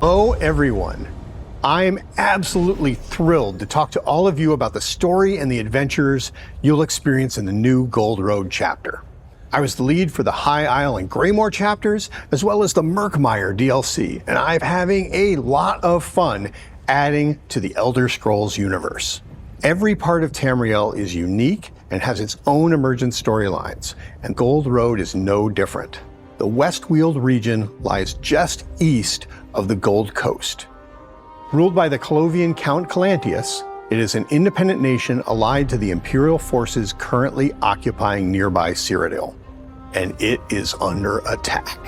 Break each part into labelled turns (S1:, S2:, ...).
S1: Hello, everyone. I'm absolutely thrilled to talk to all of you about the story and the adventures you'll experience in the new Gold Road chapter. I was the lead for the High Isle and Greymoor chapters, as well as the Murkmire DLC, and I'm having a lot of fun adding to the Elder Scrolls universe. Every part of Tamriel is unique and has its own emergent storylines, and Gold Road is no different. The West Weald region lies just east of the Gold Coast. Ruled by the Colovian Count Calantius, it is an independent nation allied to the Imperial forces currently occupying nearby Cyrodiil, and it is under attack.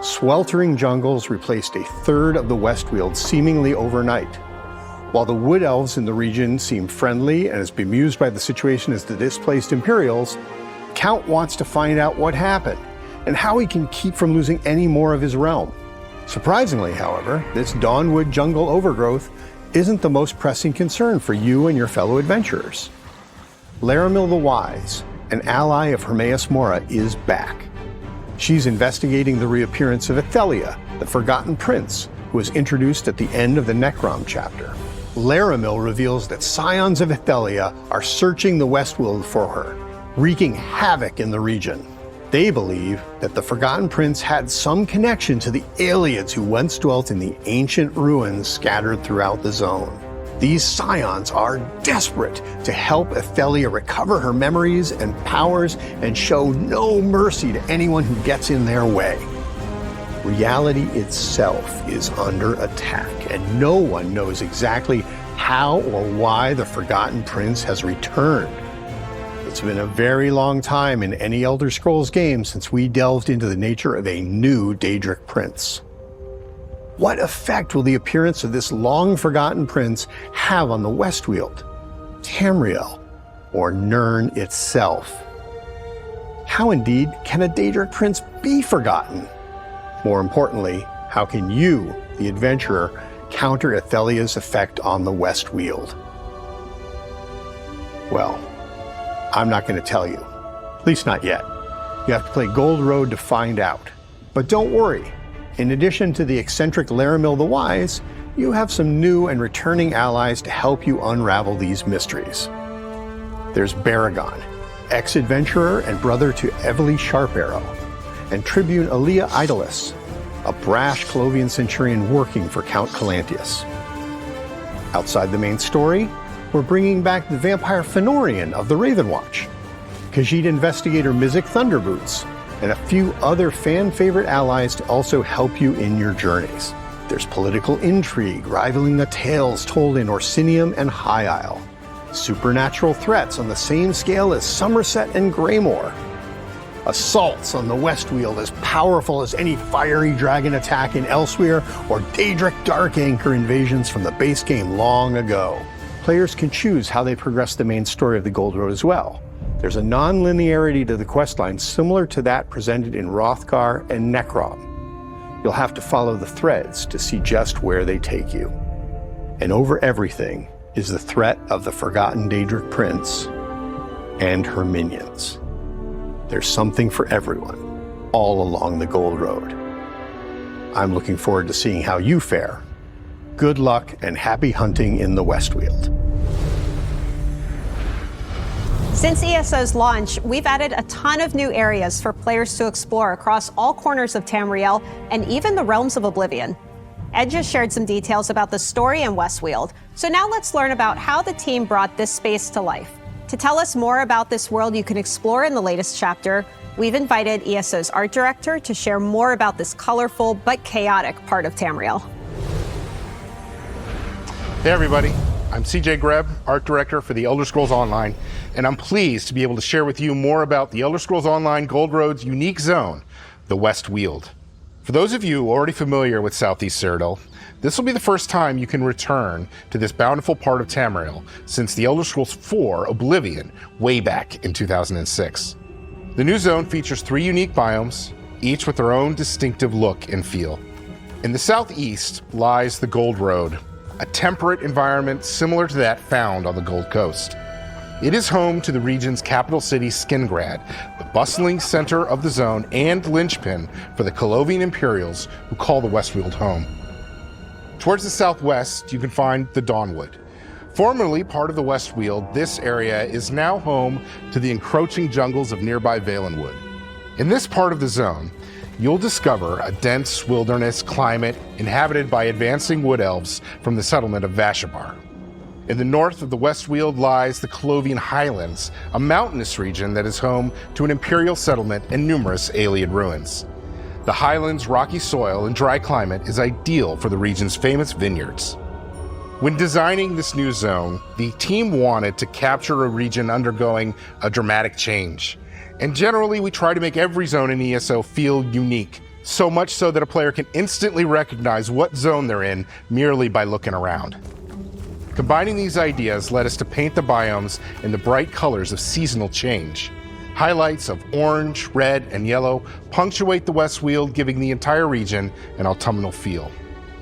S1: Sweltering jungles replaced a third of the West Weald seemingly overnight. While the Wood Elves in the region seem friendly and as bemused by the situation as the displaced Imperials, Count wants to find out what happened and how he can keep from losing any more of his realm. Surprisingly, however, this Dawnwood jungle overgrowth isn't the most pressing concern for you and your fellow adventurers. Laramil the Wise, an ally of Hermaeus Mora, is back. She's investigating the reappearance of Ithelia, the Forgotten Prince, who was introduced at the end of the Necrom chapter. Laramil reveals that scions of Ithelia are searching the West Weald for her, wreaking havoc in the region. They believe that the Forgotten Prince had some connection to the aliens who once dwelt in the ancient ruins scattered throughout the zone. These scions are desperate to help Ithelia recover her memories and powers and show no mercy to anyone who gets in their way. Reality itself is under attack, and no one knows exactly how or why the Forgotten Prince has returned. It's been a very long time in any Elder Scrolls game since we delved into the nature of a new Daedric Prince. What effect will the appearance of this long-forgotten prince have on the West Weald, Tamriel, or Nirn itself? How indeed can a Daedric Prince be forgotten? More importantly, how can you, the adventurer, counter Ithelia's effect on the West Weald? Well, I'm not going to tell you, at least not yet. You have to play Gold Road to find out. But don't worry, in addition to the eccentric Laramil the Wise, you have some new and returning allies to help you unravel these mysteries. There's Baragon, ex-adventurer and brother to Evely Sharparrow, and Tribune Alia Idolus, a brash Colovian centurion working for Count Calantius. Outside the main story, we're bringing back the vampire Fëanorian of the Raven Watch, Khajiit investigator Mizik Thunderboots, and a few other fan-favorite allies to also help you in your journeys. There's political intrigue rivaling the tales told in Orsinium and High Isle, supernatural threats on the same scale as Somerset and Greymoor, assaults on the West Weald as powerful as any fiery dragon attack in Elsewhere or Daedric Darkanchor invasions from the base game long ago. Players can choose how they progress the main story of the Gold Road as well. There's a non-linearity to the questline similar to that presented in Hrothgar and Necrom. You'll have to follow the threads to see just where they take you. And over everything is the threat of the forgotten Daedric Prince and her minions. There's something for everyone, all along the Gold Road. I'm looking forward to seeing how you fare. Good luck and happy hunting in the West Weald.
S2: Since ESO's launch, we've added a ton of new areas for players to explore across all corners of Tamriel and even the realms of Oblivion. Ed just shared some details about the story in West Weald, so now let's learn about how the team brought this space to life. To tell us more about this world you can explore in the latest chapter, we've invited ESO's art director to share more about this colorful but chaotic part of Tamriel.
S3: Hey everybody, I'm CJ Greb, art director for the Elder Scrolls Online, and I'm pleased to be able to share with you more about the Elder Scrolls Online Gold Road's unique zone, the West Weald. For those of you already familiar with Southeast Cyrodiil, this will be the first time you can return to this bountiful part of Tamriel since the Elder Scrolls IV Oblivion way back in 2006. The new zone features 3 unique biomes, each with their own distinctive look and feel. In the southeast lies the Gold Road, a temperate environment similar to that found on the Gold Coast. It is home to the region's capital city, Skingrad, the bustling center of the zone and linchpin for the Colovian Imperials who call the West Weald home. Towards the southwest, you can find the Dawnwood. Formerly part of the West Weald, this area is now home to the encroaching jungles of nearby Valenwood. In this part of the zone, you'll discover a dense wilderness climate inhabited by advancing wood elves from the settlement of Vashabar. In the north of the West Weald lies the Colovian Highlands, a mountainous region that is home to an imperial settlement and numerous Aeolian ruins. The Highlands' rocky soil and dry climate is ideal for the region's famous vineyards. When designing this new zone, the team wanted to capture a region undergoing a dramatic change. And generally, we try to make every zone in ESO feel unique, so much so that a player can instantly recognize what zone they're in merely by looking around. Combining these ideas led us to paint the biomes in the bright colors of seasonal change. Highlights of orange, red, and yellow punctuate the West Weald, giving the entire region an autumnal feel.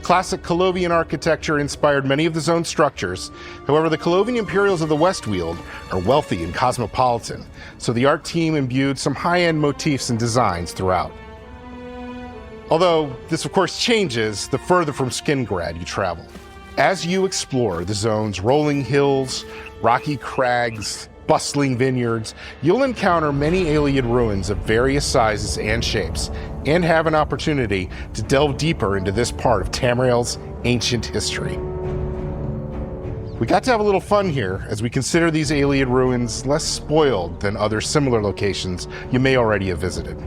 S3: Classic Colovian architecture inspired many of the zone's structures. However, the Colovian Imperials of the West Weald are wealthy and cosmopolitan, so the art team imbued some high-end motifs and designs throughout. Although this of course changes the further from Skingrad you travel. As you explore the zone's rolling hills, rocky crags, bustling vineyards, you'll encounter many Aeolian ruins of various sizes and shapes, and have an opportunity to delve deeper into this part of Tamriel's ancient history. We got to have a little fun here as we consider these Aeolian ruins less spoiled than other similar locations you may already have visited.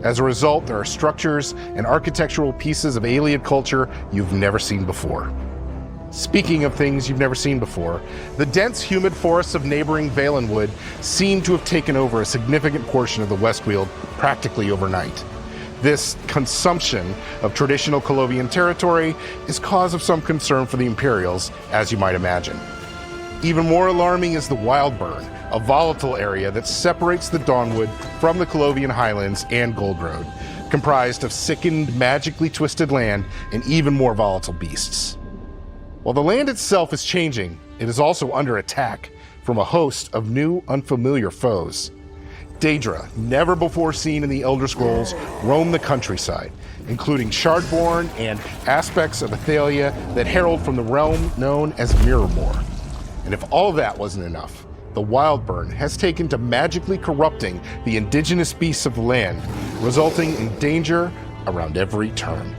S3: As a result, there are structures and architectural pieces of Aeolian culture you've never seen before. Speaking of things you've never seen before, the dense, humid forests of neighboring Valenwood seem to have taken over a significant portion of the West Weald practically overnight. This consumption of traditional Colovian territory is cause of some concern for the Imperials, as you might imagine. Even more alarming is the Wildburn, a volatile area that separates the Dawnwood from the Colovian Highlands and Gold Road, comprised of sickened, magically twisted land and even more volatile beasts. While the land itself is changing, it is also under attack from a host of new, unfamiliar foes. Daedra, never before seen in the Elder Scrolls, roam the countryside, including Shardborn and aspects of Ithelia that herald from the realm known as Mirrormore. And if all of that wasn't enough, the Wildburn has taken to magically corrupting the indigenous beasts of the land, resulting in danger around every turn.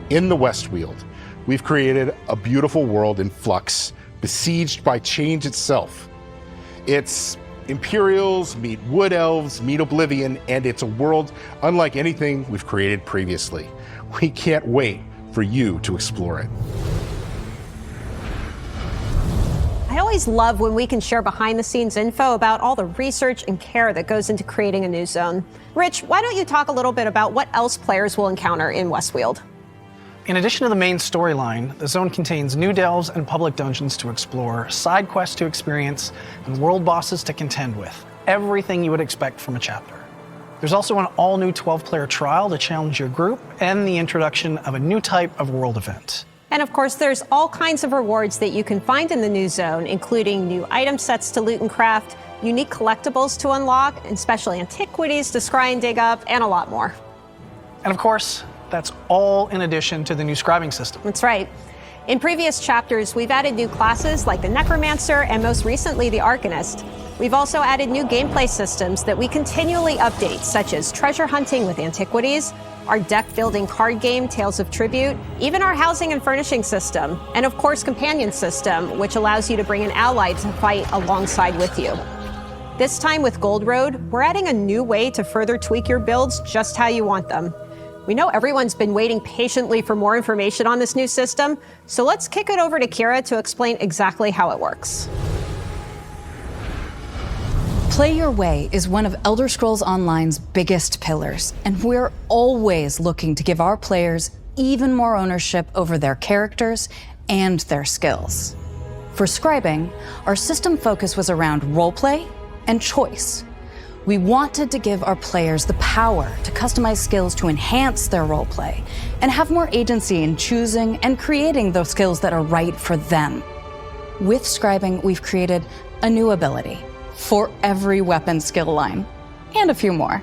S3: In the West Weald, we've created a beautiful world in flux, besieged by change itself. It's Imperials meet Wood Elves, meet Oblivion, and it's a world unlike anything we've created previously. We can't wait for you to explore it.
S2: I always love when we can share behind-the-scenes info about all the research and care that goes into creating a new zone. Rich, why don't you talk a little bit about what else players will encounter in West Weald?
S4: In addition to the main storyline, the zone contains new delves and public dungeons to explore, side quests to experience, and world bosses to contend with. Everything you would expect from a chapter. There's also an all-new 12-player trial to challenge your group, and the introduction of a new type of world event.
S2: And of course, there's all kinds of rewards that you can find in the new zone, including new item sets to loot and craft, unique collectibles to unlock, and special antiquities to scry and dig up, and a lot more.
S4: And of course, that's all in addition to the new scribing system.
S2: That's right. In previous chapters, we've added new classes like the Necromancer and most recently the Arcanist. We've also added new gameplay systems that we continually update, such as treasure hunting with antiquities, our deck-building card game, Tales of Tribute, even our housing and furnishing system, and of course, companion system, which allows you to bring an ally to fight alongside with you. This time with Gold Road, we're adding a new way to further tweak your builds just how you want them. We know everyone's been waiting patiently for more information on this new system, so let's kick it over to Kira to explain exactly how it works.
S5: Play Your Way is one of Elder Scrolls Online's biggest pillars, and we're always looking to give our players even more ownership over their characters and their skills. For Scribing, our system focus was around roleplay and choice. We wanted to give our players the power to customize skills to enhance their roleplay and have more agency in choosing and creating those skills that are right for them. With Scribing, we've created a new ability for every weapon skill line, and a few more.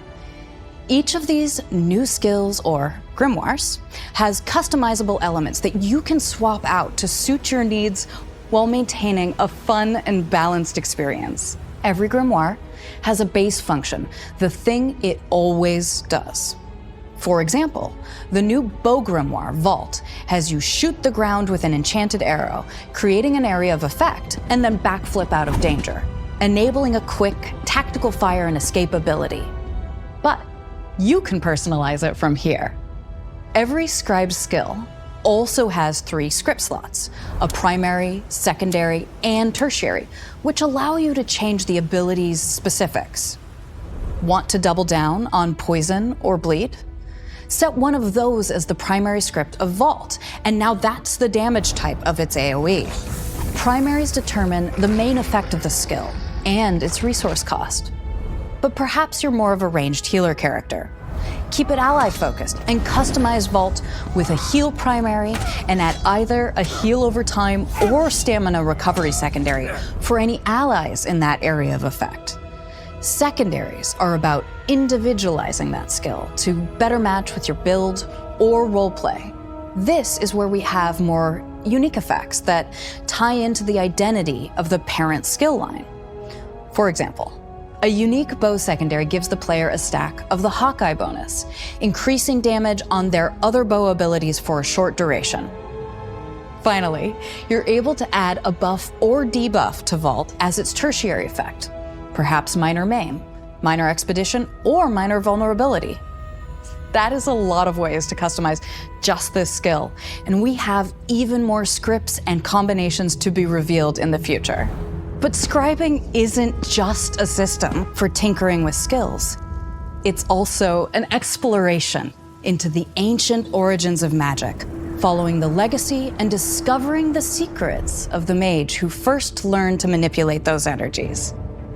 S5: Each of these new skills, or grimoires, has customizable elements that you can swap out to suit your needs while maintaining a fun and balanced experience. Every grimoire has a base function, the thing it always does. For example, the new bow grimoire, Vault, has you shoot the ground with an enchanted arrow, creating an area of effect, and then backflip out of danger, enabling a quick, tactical fire and escape ability. But you can personalize it from here. Every scribe skill also has 3 script slots, a primary, secondary, and tertiary, which allow you to change the ability's specifics. Want to double down on poison or bleed? Set one of those as the primary script of Vault, and now that's the damage type of its AoE. Primaries determine the main effect of the skill and its resource cost. But perhaps you're more of a ranged healer character. Keep it ally-focused and customize Vault with a heal primary and add either a heal over time or stamina recovery secondary for any allies in that area of effect. Secondaries are about individualizing that skill to better match with your build or roleplay. This is where we have more unique effects that tie into the identity of the parent skill line. For example, a unique bow secondary gives the player a stack of the Hawkeye bonus, increasing damage on their other bow abilities for a short duration. Finally, you're able to add a buff or debuff to Vault as its tertiary effect, perhaps minor maim, minor expedition, or minor vulnerability. That is a lot of ways to customize just this skill, and we have even more scripts and combinations to be revealed in the future. But scribing isn't just a system for tinkering with skills. It's also an exploration into the ancient origins of magic, following the legacy and discovering the secrets of the mage who first learned to manipulate those energies.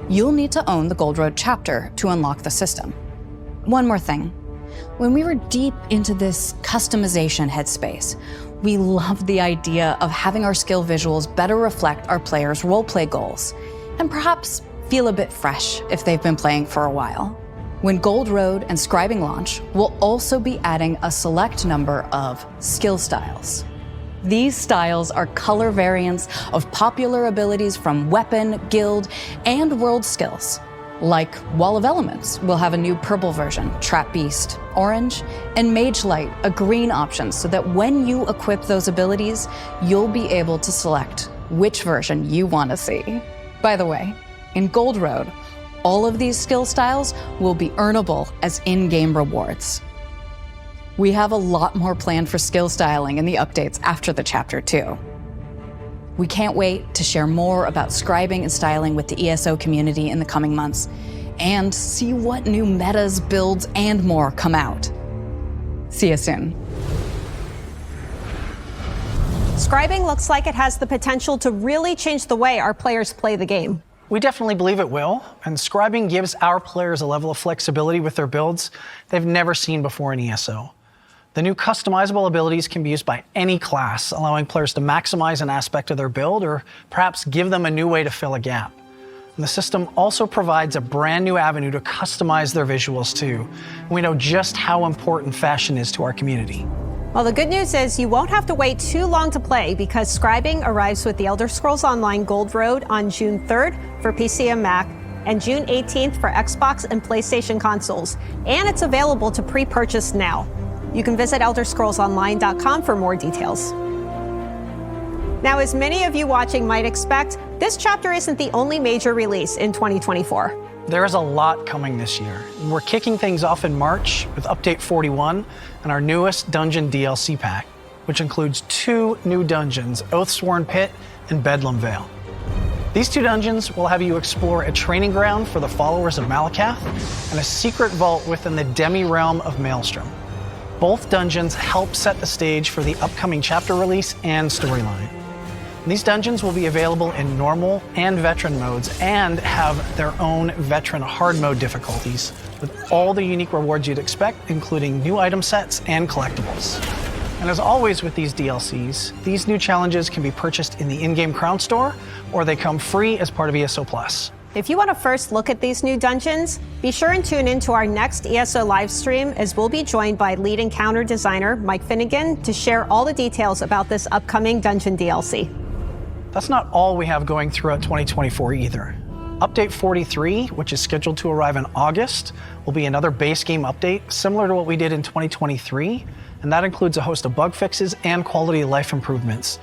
S5: You'll need to own the Gold Road chapter to unlock the system. One more thing. When we were deep into this customization headspace, we loved the idea of having our skill visuals better reflect our players' roleplay goals, and perhaps feel a bit fresh if they've been playing for a while. When Gold Road and Scribing launch, we'll also be adding a select number of skill styles. These styles are color variants of popular abilities from weapon, guild, and world skills. Like Wall of Elements will have a new purple version, Trap Beast orange, and Mage Light a green option, so that when you equip those abilities, you'll be able to select which version you want to see. By the way, in Gold Road, all of these skill styles will be earnable as in-game rewards. We have a lot more planned for skill styling in the updates after the chapter 2. We can't wait to share more about scribing and styling with the ESO community in the coming months, and see what new metas, builds, and more come out. See you soon.
S2: Scribing looks like it has the potential to really change the way our players play the game.
S4: We definitely believe it will, and Scribing gives our players a level of flexibility with their builds they've never seen before in ESO. The new customizable abilities can be used by any class, allowing players to maximize an aspect of their build or perhaps give them a new way to fill a gap. And the system also provides a brand new avenue to customize their visuals too. And we know just how important fashion is to our community.
S2: Well, the good news is you won't have to wait too long to play, because Scribing arrives with the Elder Scrolls Online Gold Road on June 3rd for PC and Mac, and June 18th for Xbox and PlayStation consoles. And it's available to pre-purchase now. You can visit ElderScrollsOnline.com for more details. Now, as many of you watching might expect, this chapter isn't the only major release in 2024.
S4: There is a lot coming this year. And we're kicking things off in March with Update 41 and our newest dungeon DLC pack, which includes 2 new dungeons, Oathsworn Pit and Bedlam Vale. These 2 dungeons will have you explore a training ground for the followers of Malakath and a secret vault within the demi-realm of Maelstrom. Both dungeons help set the stage for the upcoming chapter release and storyline. These dungeons will be available in normal and veteran modes and have their own veteran hard mode difficulties, with all the unique rewards you'd expect, including new item sets and collectibles. And as always with these DLCs, these new challenges can be purchased in the in-game Crown Store, or they come free as part of ESO Plus.
S2: If you want to first look at these new dungeons, be sure and tune in to our next ESO live stream, as we'll be joined by lead encounter designer Mike Finnegan to share all the details about this upcoming dungeon DLC.
S4: That's not all we have going throughout 2024 either. Update 43, which is scheduled to arrive in August, will be another base game update similar to what we did in 2023, and that includes a host of bug fixes and quality of life improvements,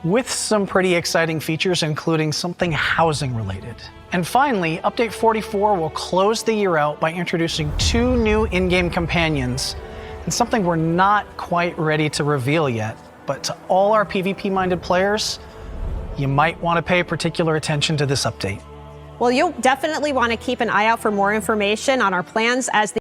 S4: with some pretty exciting features, including something housing related. And finally, Update 44 will close the year out by introducing 2 new in-game companions, and something we're not quite ready to reveal yet, but to all our PvP-minded players, you might want to pay particular attention to this update.
S2: Well, you'll definitely want to keep an eye out for more information on our plans as the